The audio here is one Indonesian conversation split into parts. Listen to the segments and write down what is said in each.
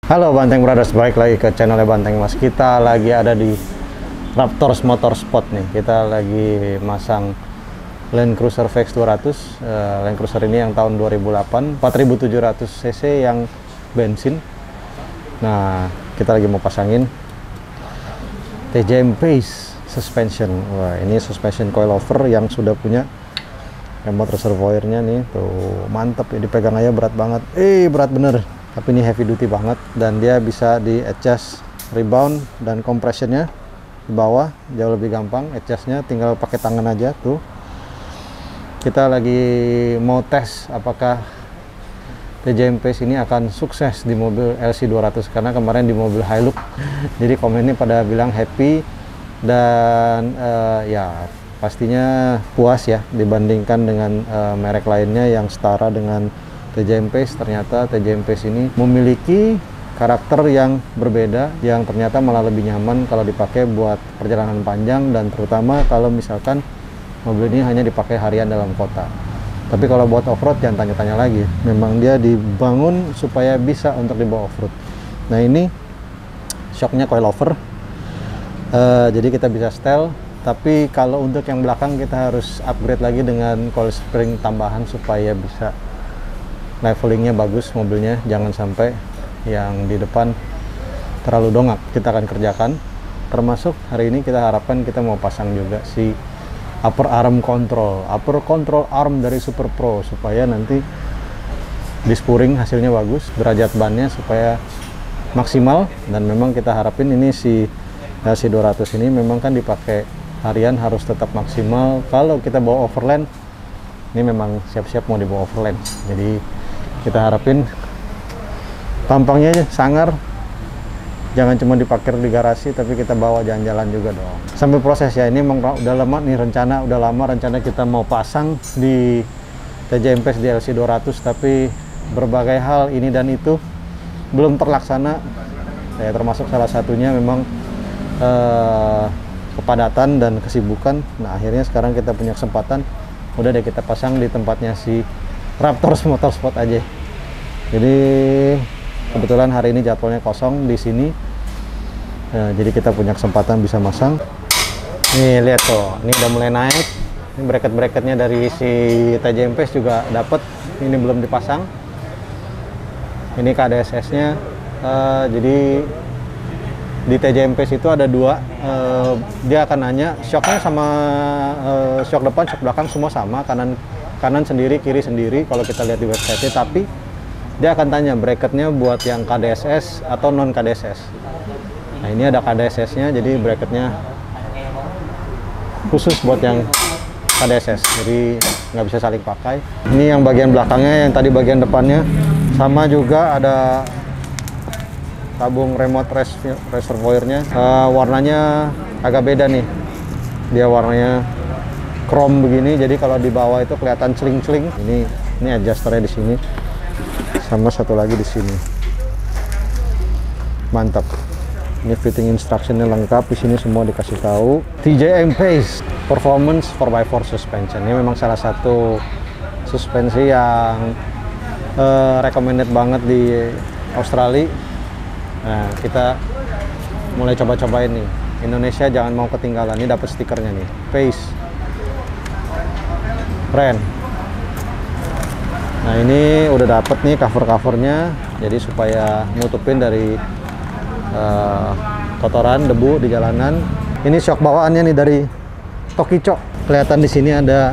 Halo Banteng Brothers, balik lagi ke channelnya Banteng Mas. Kita lagi ada di Raptors Motorsport nih. Kita lagi masang Land Cruiser VX 200. Land Cruiser ini yang tahun 2008, 4700 cc yang bensin. Nah, kita lagi mau pasangin TJM Pace suspension. Wah, ini suspension coilover yang sudah punya remote reservoirnya nih. Tuh, mantap ya, dipegang aja berat banget. Berat bener. Tapi ini heavy duty banget dan dia bisa di adjust rebound dan compressionnya di bawah jauh lebih gampang. Adjustnya tinggal pakai tangan aja tuh. Kita lagi mau tes apakah TJM Pace ini akan sukses di mobil LC200 karena kemarin di mobil Hilux jadi komennya pada bilang happy dan ya pastinya puas ya dibandingkan dengan merek lainnya yang setara dengan TJM Pace. Ternyata TJM Pace ini memiliki karakter yang berbeda yang ternyata malah lebih nyaman kalau dipakai buat perjalanan panjang dan terutama kalau misalkan mobil ini hanya dipakai harian dalam kota. Tapi kalau buat off-road jangan tanya-tanya lagi, memang dia dibangun supaya bisa untuk dibawa off-road. Nah, ini shocknya coilover, jadi kita bisa setel. Tapi kalau untuk yang belakang kita harus upgrade lagi dengan coil spring tambahan supaya bisa levelingnya bagus mobilnya, jangan sampai yang di depan terlalu dongak. Kita akan kerjakan, termasuk hari ini kita harapkan kita mau pasang juga si upper control arm dari Super Pro supaya nanti di spuring hasilnya bagus, derajat bannya supaya maksimal. Dan memang kita harapin ini si LC200 ini memang kan dipakai harian harus tetap maksimal. Kalau kita bawa overland ini memang siap-siap mau dibawa overland, jadi kita harapin tampangnya sangar, jangan cuma diparkir di garasi tapi kita bawa jalan-jalan juga dong. Sambil proses ya, ini memang udah lama nih udah lama rencana kita mau pasang di TJM Pace di LC200, tapi berbagai hal ini dan itu belum terlaksana ya, termasuk salah satunya memang kepadatan dan kesibukan. Nah, akhirnya sekarang kita punya kesempatan, udah deh kita pasang di tempatnya si Raptors Motorsport aja. Jadi kebetulan hari ini jadwalnya kosong di sini, jadi kita punya kesempatan bisa masang. Nih lihat tuh, ini udah mulai naik. Ini bracket-bracketnya dari si TJM Pace juga dapat. Ini belum dipasang. Ini KDSS-nya. Jadi di TJM Pace itu ada dua. Dia akan nanya shocknya sama shock depan, shock belakang semua sama, kanan sendiri, kiri sendiri kalau kita lihat di website. Tapi dia akan tanya bracketnya buat yang KDSS atau non KDSS. Nah, ini ada KDSS-nya, jadi bracketnya khusus buat yang KDSS, jadi nggak bisa saling pakai. Ini yang bagian belakangnya, yang tadi bagian depannya sama juga ada tabung remote reservoirnya. Warnanya agak beda nih, dia warnanya chrome begini, jadi kalau di bawah itu kelihatan celing-celing. Ini adjusternya di sini, sama satu lagi di sini. Mantap. Ini fitting instructionnya lengkap, di sini semua dikasih tahu. TJM Pace Performance 4x4 Suspension ini memang salah satu suspensi yang recommended banget di Australia. Nah, kita mulai coba-cobain nih. Indonesia jangan mau ketinggalan. Ini dapat stikernya nih, Pace. Keren. Nah, ini udah dapet nih cover-covernya, jadi supaya nutupin dari kotoran, debu di jalanan. Ini shock bawaannya nih dari Tokico. Kelihatan di sini ada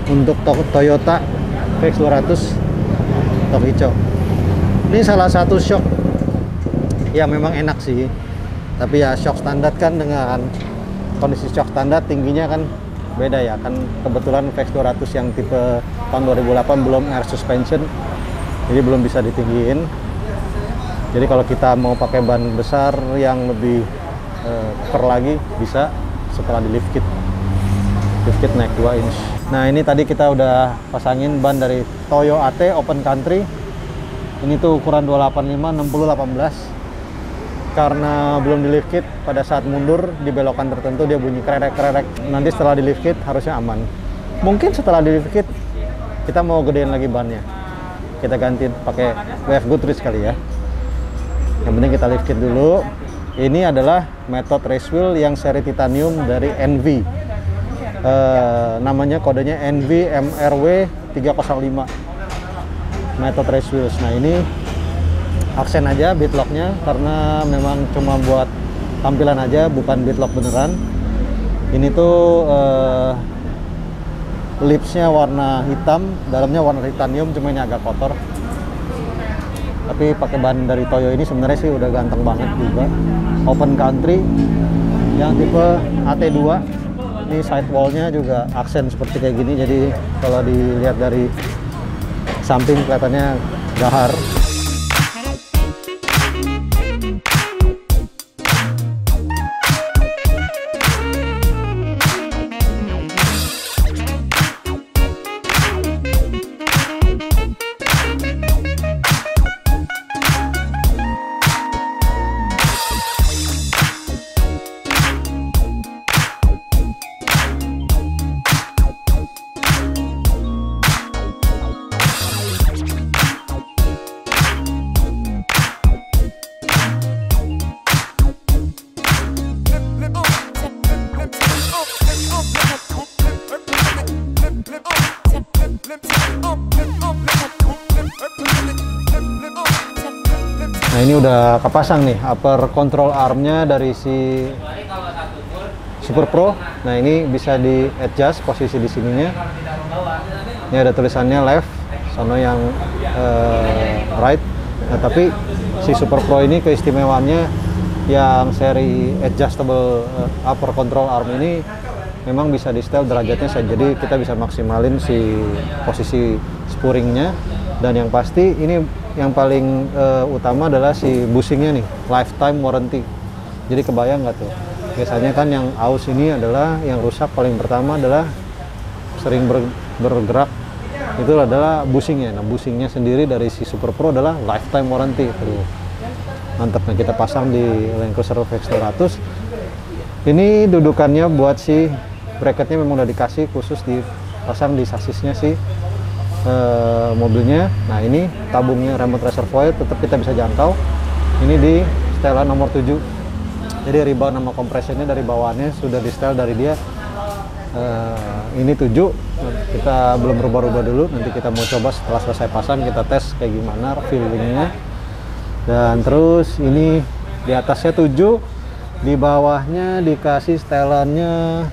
untuk Toyota VX 200 Tokico. Ini salah satu shock ya memang enak sih, tapi ya shock standar kan dengan kondisi shock standar tingginya kan beda ya, kan kebetulan VX 200 yang tipe tahun 2008 belum air suspension, jadi belum bisa ditinggiin. Jadi kalau kita mau pakai ban besar yang lebih keker lagi bisa setelah di lift kit naik 2 inch. Nah, ini tadi kita udah pasangin ban dari Toyo AT Open Country. Ini tuh ukuran 285 60 18. Karena belum di lift kit, pada saat mundur di belokan tertentu dia bunyi krerek-krerek. Nanti setelah di lift kit harusnya aman. Mungkin setelah di lift kit kita mau gedein lagi bannya, kita ganti pakai WF Goodrich kali ya. Yang penting kita lift kit dulu. Ini adalah method race wheel yang seri titanium dari NV. Namanya kodenya NV MRW 305 method race wheels. Nah ini aksen aja beadlocknya karena memang cuma buat tampilan aja, bukan beadlock beneran. Ini tuh lipsnya warna hitam, dalamnya warna titanium, cuma ini agak kotor. Tapi pakai ban dari Toyo ini sebenarnya sih udah ganteng banget juga. Open country yang tipe AT2. Ini sidewallnya juga aksen seperti kayak gini, jadi kalau dilihat dari samping kelihatannya gahar. Nah ini udah kepasang nih upper control armnya dari si Super Pro. Nah ini bisa di adjust posisi di sininya. Ini ada tulisannya left, sono yang right. Nah tapi si Super Pro ini keistimewaannya yang seri adjustable upper control arm ini memang bisa di setel derajatnya saja, jadi kita bisa maksimalin si posisi spuringnya. Dan yang pasti ini yang paling utama adalah si bushingnya nih, lifetime warranty. Jadi kebayang nggak tuh, biasanya kan yang aus ini adalah yang rusak paling pertama adalah sering bergerak, itu adalah bushingnya. Nah bushingnya sendiri dari si Super Pro adalah lifetime warranty. Tuh mantapnya kita pasang di Land Cruiser VX 200. Ini dudukannya buat si bracketnya memang udah dikasih khusus dipasang di sasisnya si mobilnya. Nah ini tabungnya remote reservoir tetap kita bisa jangkau. Ini di setelan nomor 7, jadi rebound sama kompresornya dari bawaannya sudah di setel dari dia. Ini 7, kita belum rubah-rubah dulu, nanti kita mau coba setelah selesai pasang kita tes kayak gimana feelingnya. Dan terus ini di atasnya 7, di bawahnya dikasih setelannya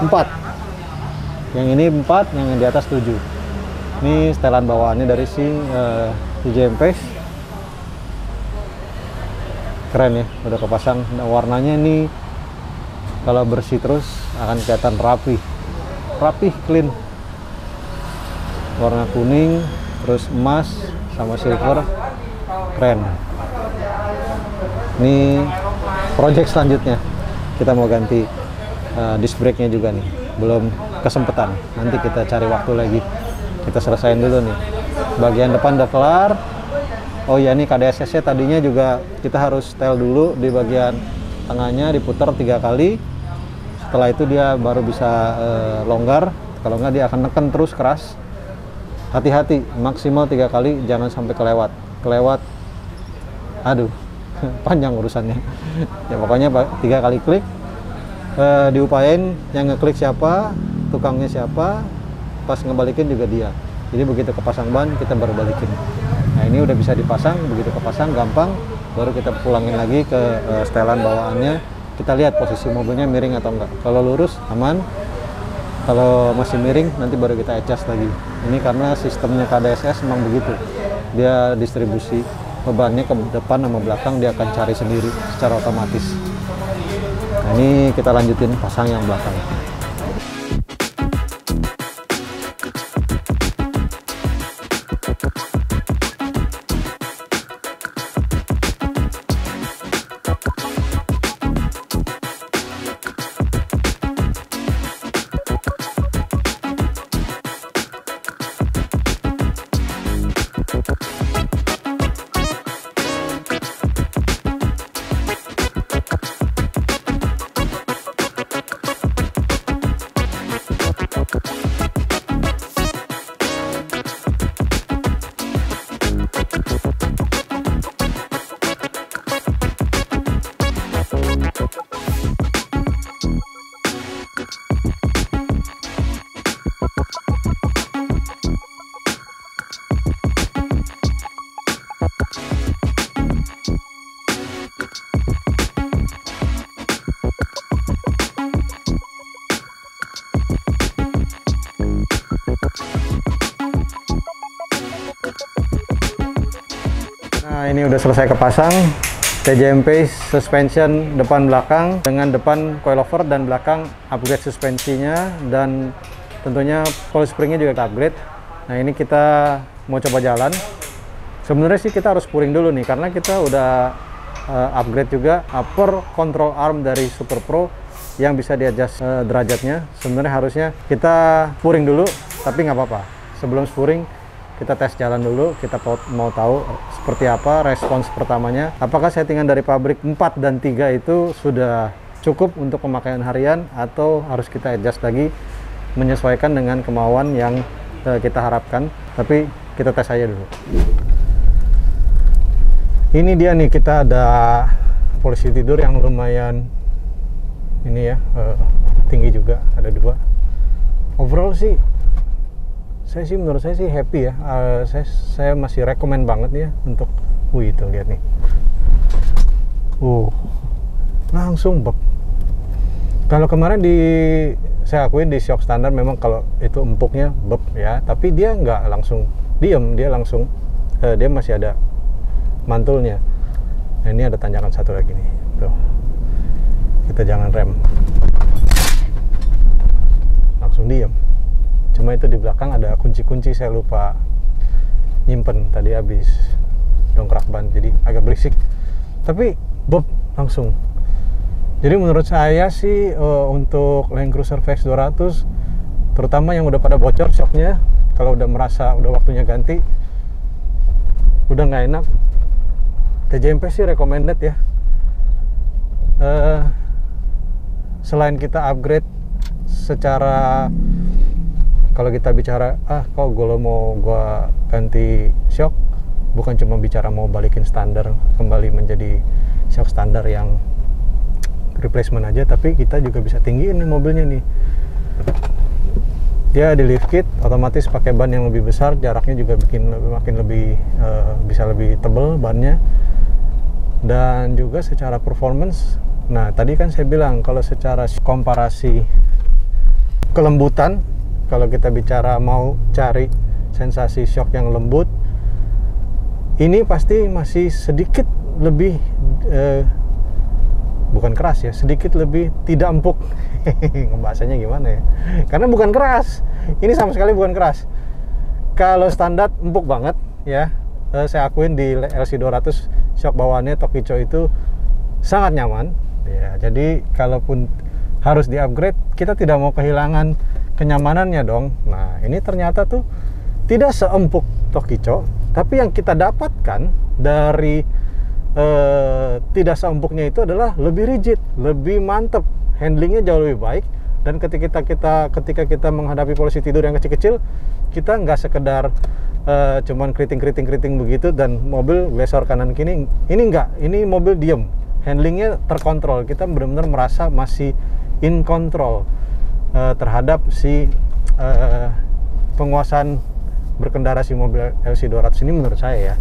4, yang ini 4, yang di atas 7. Ini setelan bawaannya dari si JMP. Keren ya, udah kepasang. Nah, warnanya ini kalau bersih terus akan kelihatan rapi, clean. Warna kuning, terus emas sama silver, keren. Ini project selanjutnya kita mau ganti disc brake-nya juga nih, belum kesempatan. Nanti kita cari waktu lagi. Kita selesain dulu nih. Bagian depan udah kelar. Oh ya, nih KDSS-nya tadinya juga kita harus setel dulu di bagian tengahnya, diputar 3 kali. Setelah itu dia baru bisa longgar. Kalau nggak dia akan neken terus keras. Hati-hati, maksimal 3 kali, jangan sampai kelewat. Aduh, panjang urusannya. Ya pokoknya 3 kali klik. Diupayain yang ngeklik siapa, tukangnya siapa, pas ngebalikin juga dia. Jadi begitu kepasang ban kita baru balikin. Nah ini udah bisa dipasang, begitu kepasang gampang, baru kita pulangin lagi ke setelan bawaannya. Kita lihat posisi mobilnya miring atau enggak. Kalau lurus aman, kalau masih miring nanti baru kita adjust lagi. Ini karena sistemnya KDSS memang begitu, dia distribusi bebannya ke depan sama belakang dia akan cari sendiri secara otomatis. Nah ini kita lanjutin pasang yang belakang. Nah, ini udah selesai kepasang TJM Pace suspension depan belakang dengan depan coilover dan belakang upgrade suspensinya, dan tentunya coil springnya juga kita upgrade. Nah, ini kita mau coba jalan. Sebenarnya sih kita harus puring dulu nih karena kita udah upgrade juga upper control arm dari Super Pro yang bisa di-adjust derajatnya. Sebenarnya harusnya kita puring dulu, tapi nggak apa-apa. Sebelum puring kita tes jalan dulu, kita mau tahu seperti apa respons pertamanya. Apakah settingan dari pabrik 4 dan 3 itu sudah cukup untuk pemakaian harian atau harus kita adjust lagi menyesuaikan dengan kemauan yang kita harapkan. Tapi kita tes aja dulu. Ini dia nih, kita ada posisi tidur yang lumayan ini ya, tinggi juga, ada 2. Overall sih menurut saya sih happy ya. Saya masih rekomen banget ya untuk itu, lihat nih. Langsung beb. Kalau kemarin saya akuin di shock standar memang kalau itu empuknya beb ya, tapi dia nggak langsung diem, dia masih ada mantulnya. Nah, ini ada tanjakan satu lagi nih. Tuh. Kita jangan rem. Langsung diem. Cuma itu di belakang ada kunci-kunci, saya lupa nyimpen tadi habis dongkrak ban, jadi agak berisik. Tapi bob langsung. Jadi menurut saya sih untuk Land Cruiser VX 200 terutama yang udah pada bocor shocknya, kalau udah merasa udah waktunya ganti, udah nggak enak, TJM Pace sih recommended ya. Selain kita upgrade secara, kalau kita bicara kok mau gua ganti shock, bukan cuma bicara mau balikin standar kembali menjadi shock standar yang replacement aja, tapi kita juga bisa tinggiin nih mobilnya nih. Dia di lift kit, otomatis pakai ban yang lebih besar, jaraknya juga makin lebih bisa lebih tebal bannya. Dan juga secara performance, nah tadi kan saya bilang kalau secara komparasi kelembutan, kalau kita bicara mau cari sensasi shock yang lembut, ini pasti masih sedikit lebih bukan keras ya, sedikit lebih tidak empuk. Bahasanya gimana ya, karena bukan keras, ini sama sekali bukan keras. Kalau standar empuk banget ya, saya akuin di LC200 shock bawaannya Tokicho itu sangat nyaman ya. Jadi kalaupun harus di upgrade, kita tidak mau kehilangan kenyamanannya dong. Nah, ini ternyata tuh tidak seempuk Tokicho, tapi yang kita dapatkan dari tidak seempuknya itu adalah lebih rigid, lebih mantep, handlingnya jauh lebih baik. Dan ketika kita menghadapi posisi tidur yang kecil-kecil, kita nggak sekedar cuman keriting begitu dan mobil glesor kanan kiri. Ini enggak, ini mobil diem, handlingnya terkontrol. Kita benar-benar merasa masih in control terhadap si penguasaan berkendara si mobil LC200 ini menurut saya ya.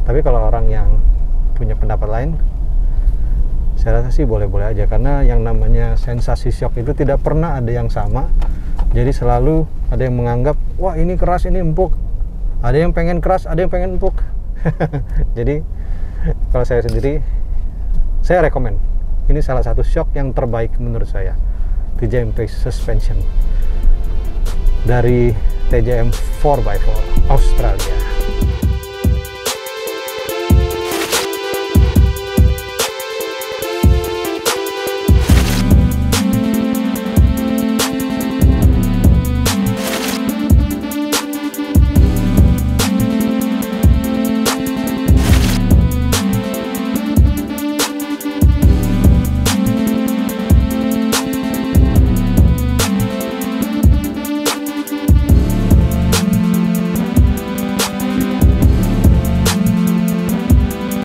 Tapi kalau orang yang punya pendapat lain, saya rasa sih boleh-boleh aja, karena yang namanya sensasi shock itu tidak pernah ada yang sama. Jadi selalu ada yang menganggap, wah ini keras, ini empuk. Ada yang pengen keras, ada yang pengen empuk. Jadi kalau saya sendiri, saya rekomen. Ini salah satu shock yang terbaik menurut saya, TJM Pace Suspension dari TJM 4x4 Australia.